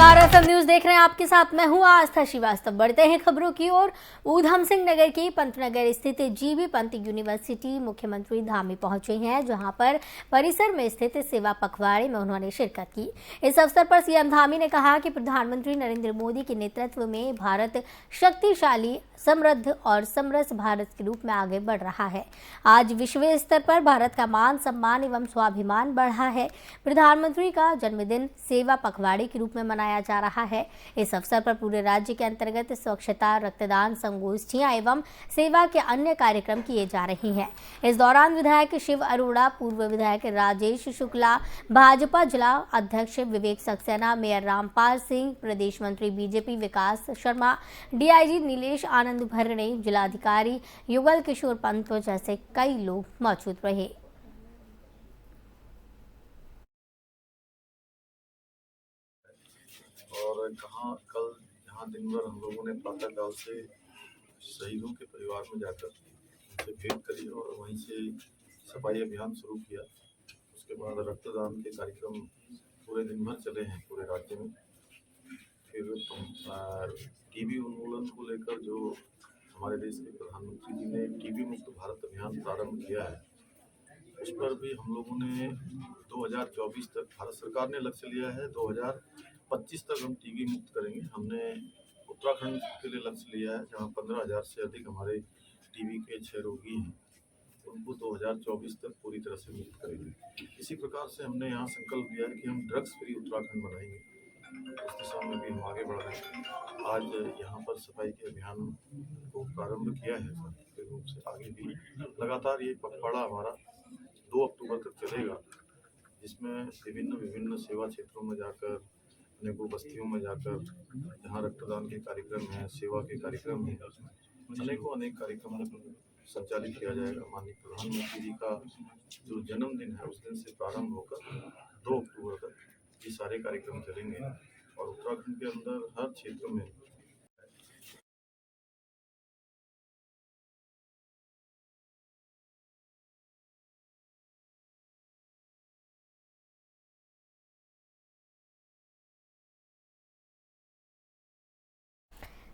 नमस्कार, FM news देख रहे हैं। आपके साथ मैं हूं आस्था श्रीवास्तव। बढ़ते हैं खबरों की ओर। ऊधम सिंह नगर की पंतनगर स्थित जीबी पंत यूनिवर्सिटी मुख्यमंत्री धामी पहुंचे हैं, जहां पर परिसर में स्थित सेवा पखवाड़े में उन्होंने शिरकत की। इस अवसर पर सीएम धामी ने कहा कि प्रधानमंत्री नरेंद्र मोदी के नेतृत्व में भारत शक्तिशाली, समृद्ध और समरस भारत के रूप में आगे बढ़ रहा है। आज विश्व स्तर पर भारत का मान सम्मान एवं स्वाभिमान बढ़ा है। प्रधानमंत्री का जन्मदिन सेवा पखवाड़े के रूप में मनाया जा रहा है। इस अवसर पर पूरे राज्य के अंतर्गत स्वच्छता, रक्तदान, संगोष्ठियां एवं सेवा के अन्य कार्यक्रम किए जा रहे हैं। इस दौरान विधायक शिव अरोड़ा, पूर्व विधायक राजेश शुक्ला, भाजपा जिला अध्यक्ष विवेक सक्सेना, मेयर रामपाल सिंह, प्रदेश मंत्री बीजेपी विकास शर्मा, डीआईजी नीलेश आनंद भरणे, जिलाधिकारी युगल किशोर पंत जैसे कई लोग मौजूद रहे। और कल यहाँ दिन भर हम लोगों ने प्रातःकाल से शहीदों के परिवार में जाकर उनसे भेंट करी और वहीं से सफाई अभियान शुरू किया। उसके बाद रक्तदान के कार्यक्रम पूरे दिन भर चले हैं पूरे राज्य में। फिर टीबी उन्मूलन को लेकर जो हमारे देश के प्रधानमंत्री जी ने टीबी मुक्त भारत अभियान प्रारंभ किया है, उस पर भी हम लोगों ने 2024 तक, भारत सरकार ने लक्ष्य लिया है 2025 तक हम टीबी मुक्त करेंगे। हमने उत्तराखंड के लिए लक्ष्य लिया है, जहां 15,000 से अधिक हमारे टीबी के क्षय रोगी हैं, उनको 2024 तक पूरी तरह से मुक्त करेंगे। इसी प्रकार से हमने यहाँ संकल्प लिया है कि हम ड्रग्स फ्री उत्तराखंड बनाएंगे। इस दिशा में भी हम आगे बढ़ रहे हैं। आज यहाँ पर सफाई के अभियान को प्रारंभ किया है शांतिपूर्ण रूप से। आगे भी लगातार ये पखवाड़ा हमारा 2 अक्टूबर तक चलेगा, जिसमें विभिन्न सेवा क्षेत्रों में जाकर, अनेकों बस्तियों में जाकर, जहाँ रक्तदान के कार्यक्रम हैं, सेवा के कार्यक्रम हैं, अनेक कार्यक्रमों को संचालित किया जाएगा। माननीय प्रधानमंत्री जी का जो जन्मदिन है, उस दिन से प्रारंभ होकर 2 अक्टूबर तक ये सारे कार्यक्रम चलेंगे और उत्तराखंड के अंदर हर क्षेत्र में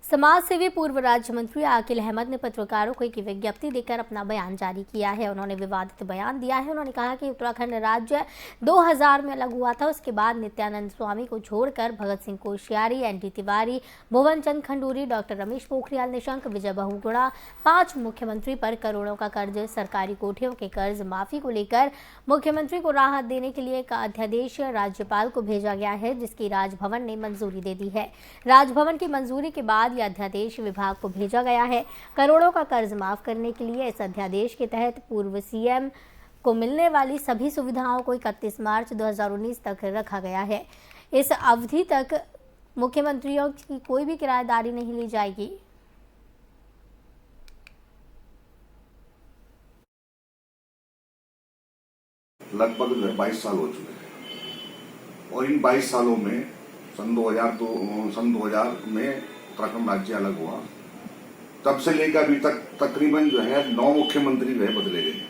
समाज सेवी पूर्व राज्य मंत्री आकिल अहमद ने पत्रकारों को एक विज्ञप्ति देकर अपना बयान जारी किया है। उन्होंने विवादित बयान दिया है। उन्होंने कहा कि उत्तराखंड राज्य 2000 में अलग हुआ था। उसके बाद नित्यानंद स्वामी को छोड़कर भगत सिंह कोश्यारी, एनडी तिवारी, भुवन चंद खंडूरी, डॉक्टर रमेश पोखरियाल निशंक, विजय बहुगुणा, 5 मुख्यमंत्री पर करोड़ों का कर्ज, सरकारी कोठियों के कर्ज माफी को लेकर मुख्यमंत्री को राहत देने के लिए एक अध्यादेश राज्यपाल को भेजा गया है, जिसकी राजभवन ने मंजूरी दे दी है। राजभवन की मंजूरी के बाद अध्यादेश विभाग को भेजा गया है। करोड़ों का कर्ज माफ करने के लिए इस अध्यादेश के तहत पूर्व सीएम को मिलने वाली सभी सुविधाओं को 31 मार्च 2019 तक रखा गया है। इस अवधि तक मुख्यमंत्रियों की कोई भी किराएदारी नहीं ली जाएगी। लगभग 22 साल हो चुके हैं और इन 22 सालों में सन 2000 में उत्तराखंड राज्य अलग हुआ, तब से लेकर अभी तक तकरीबन 9 मुख्यमंत्री बदले गए,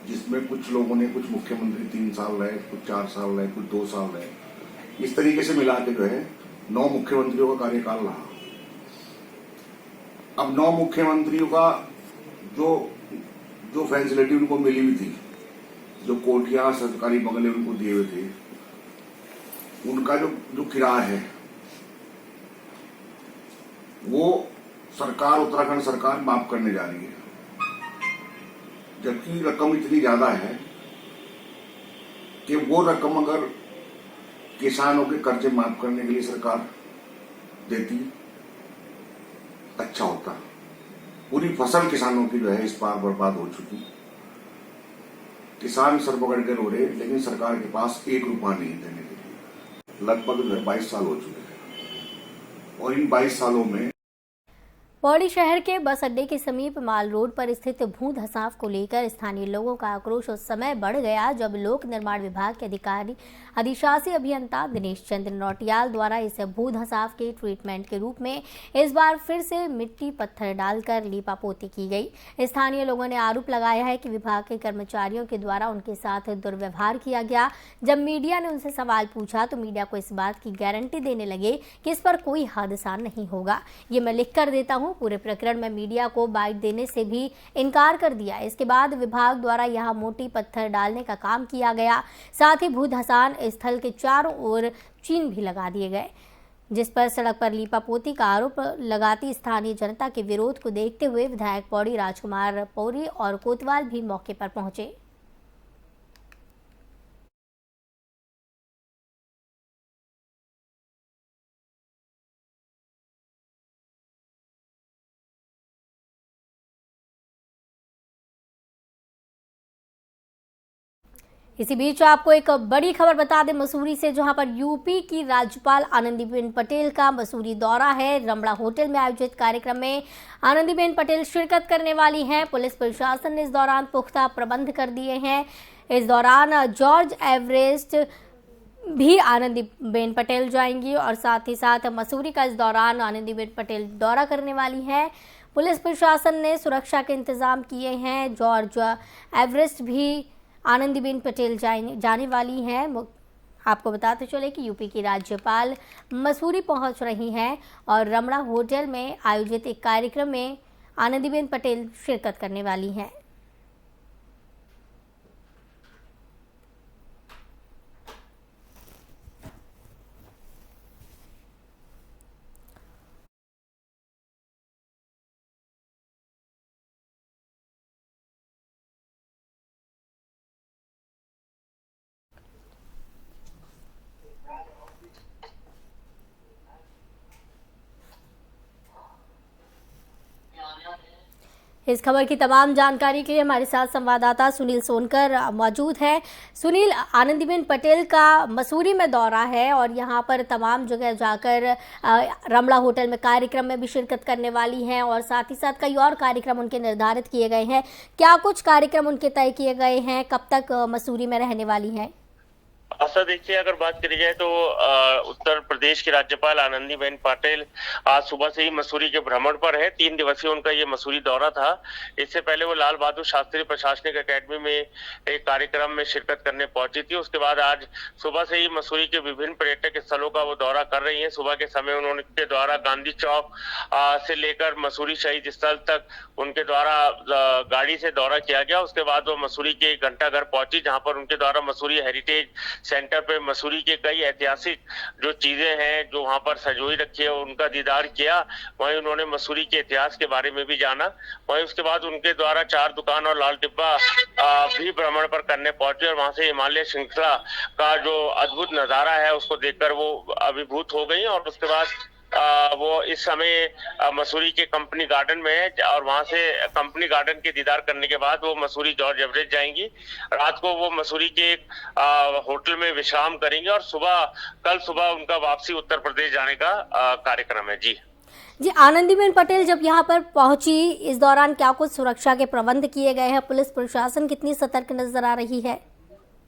जिसमें कुछ लोगों ने, कुछ मुख्यमंत्री 3 साल रहे, कुछ 4 साल रहे, कुछ 2 साल रहे। इस तरीके से मिला के 9 मुख्यमंत्रियों का कार्यकाल रहा। अब 9 मुख्यमंत्रियों का जो फैसिलिटी उनको मिली हुई थी, जो कोठियां, सरकारी बंगले उनको दिए हुए थे, उनका जो किराया है वो सरकार, उत्तराखंड सरकार माफ करने जा रही है। जबकि रकम इतनी ज्यादा है कि वो रकम अगर किसानों के कर्जे माफ करने के लिए सरकार देती, अच्छा होता। पूरी फसल किसानों की इस बार बर्बाद हो चुकी। किसान सर पकड़ के रो रहे, लेकिन सरकार के पास 1 रुपया नहीं देने के लिए। लगभग 22 साल हो चुके हैं और इन 22 सालों में पौड़ी शहर के बस अड्डे के समीप माल रोड पर स्थित भू धंसाव को लेकर स्थानीय लोगों का आक्रोश उस समय बढ़ गया जब लोक निर्माण विभाग के अधिशासी अभियंता दिनेश चंद्र नौटियाल द्वारा इस भू धंसाव के ट्रीटमेंट के रूप में इस बार फिर से मिट्टी पत्थर डालकर लीपापोती की गई। स्थानीय लोगों ने आरोप लगाया है कि विभाग के कर्मचारियों के द्वारा उनके साथ दुर्व्यवहार किया गया। जब मीडिया ने उनसे सवाल पूछा तो मीडिया को इस बात की गारंटी देने लगे कि इस पर कोई हादसा नहीं होगा, ये मैं लिख कर देता हूँ। पूरे प्रकरण में मीडिया को बाइट देने से भी इनकार कर दिया। इसके बाद विभाग द्वारा यहां मोटी पत्थर डालने का काम किया गया। साथ ही भू धंसान स्थल के चारों ओर चिन्ह भी लगा दिए गए, जिस पर सड़क पर लीपापोती का आरोप लगाती स्थानीय जनता के विरोध को देखते हुए विधायक पौड़ी राजकुमार पौड़ी और कोतवाल भी मौके पर पहुंचे। इसी बीच आपको एक बड़ी खबर बता दें मसूरी से, जहां पर यूपी की राज्यपाल आनंदीबेन पटेल का मसूरी दौरा है। रमणा होटल में आयोजित कार्यक्रम में आनंदीबेन पटेल शिरकत करने वाली हैं। पुलिस प्रशासन ने इस दौरान पुख्ता प्रबंध कर दिए हैं। इस दौरान जॉर्ज एवरेस्ट भी आनंदीबेन पटेल जाएंगी और साथ ही साथ मसूरी का इस दौरान आनंदीबेन पटेल दौरा करने वाली हैं। पुलिस प्रशासन ने सुरक्षा के इंतजाम किए हैं। जॉर्ज एवरेस्ट भी आनंदीबेन पटेल जाने वाली हैं। आपको बताते चले कि यूपी की राज्यपाल मसूरी पहुंच रही हैं और रमणा होटल में आयोजित एक कार्यक्रम में आनंदीबेन पटेल शिरकत करने वाली हैं। इस खबर की तमाम जानकारी के लिए हमारे साथ संवाददाता सुनील सोनकर मौजूद हैं। सुनील, आनंदीबेन पटेल का मसूरी में दौरा है और यहां पर तमाम जगह जाकर रमणा होटल में कार्यक्रम में भी शिरकत करने वाली हैं और साथ ही साथ कई और कार्यक्रम उनके निर्धारित किए गए हैं। क्या कुछ कार्यक्रम उनके तय किए गए हैं? कब तक मसूरी में रहने वाली हैं? ऐसा देखिए, अगर बात करी जाए तो उत्तर प्रदेश की राज्यपाल आनंदीबेन पटेल आज सुबह से ही मसूरी के भ्रमण पर है। 3 दिवसीय उनका ये मसूरी दौरा था। इससे पहले वो लाल बहादुर शास्त्री प्रशासनिक अकेडमी में एक कार्यक्रम में शिरकत करने पहुंची थी। उसके बाद आज सुबह से ही मसूरी के विभिन्न पर्यटक स्थलों का वो दौरा कर रही है। सुबह के समय उनके द्वारा गांधी चौक से लेकर मसूरी शहीद स्थल तक उनके द्वारा गाड़ी से दौरा किया गया। उसके बाद वो मसूरी के घंटाघर पहुंची, जहाँ पर उनके द्वारा मसूरी हेरिटेज सेंटर पे मसूरी के कई ऐतिहासिक जो चीजें हैं जो वहां पर सजोई रखी है उनका दीदार किया। वहीं उन्होंने मसूरी के इतिहास के बारे में भी जाना। वहीं उसके बाद उनके द्वारा 4 दुकान और लाल डिब्बा भी भ्रमण पर करने पहुंचे और वहां से हिमालय श्रृंखला का जो अद्भुत नजारा है उसको देखकर वो अभिभूत हो गई। और उसके बाद वो इस समय मसूरी के कंपनी गार्डन में है और वहां से कंपनी गार्डन के दीदार करने के बाद वो मसूरी जॉर्ज एवरेस्ट जाएंगी। रात को वो मसूरी के होटल में विश्राम करेंगे और कल सुबह उनका वापसी उत्तर प्रदेश जाने का कार्यक्रम है। जी, आनंदीबेन पटेल जब यहाँ पर पहुंची, इस दौरान क्या कुछ सुरक्षा के प्रबंध किए गए हैं? पुलिस प्रशासन कितनी सतर्क नजर आ रही है?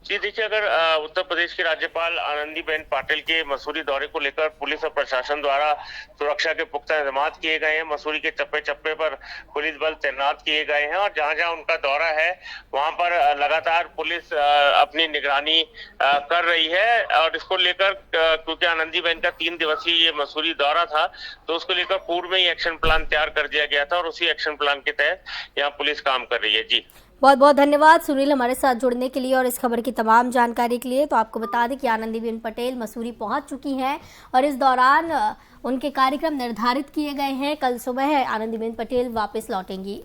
जी देखिए, अगर उत्तर प्रदेश की राज्यपाल आनंदीबेन पटेल के मसूरी दौरे को लेकर पुलिस और प्रशासन द्वारा सुरक्षा के पुख्ता इंतजाम किए गए हैं। मसूरी के चप्पे चप्पे पर पुलिस बल तैनात किए गए हैं और जहां जहां उनका दौरा है वहां पर लगातार पुलिस अपनी निगरानी कर रही है। और इसको लेकर क्योंकि आनंदीबेन का 3 दिवसीय ये मसूरी दौरा था तो उसको लेकर पूर्व में ही एक्शन प्लान तैयार कर दिया गया था और उसी एक्शन प्लान के तहत यहाँ पुलिस काम कर रही है। जी, बहुत बहुत धन्यवाद सुनील हमारे साथ जुड़ने के लिए और इस खबर की तमाम जानकारी के लिए। तो आपको बता दें कि आनंदीबेन पटेल मसूरी पहुंच चुकी हैं और इस दौरान उनके कार्यक्रम निर्धारित किए गए हैं। कल सुबह आनंदीबेन पटेल वापस लौटेंगी।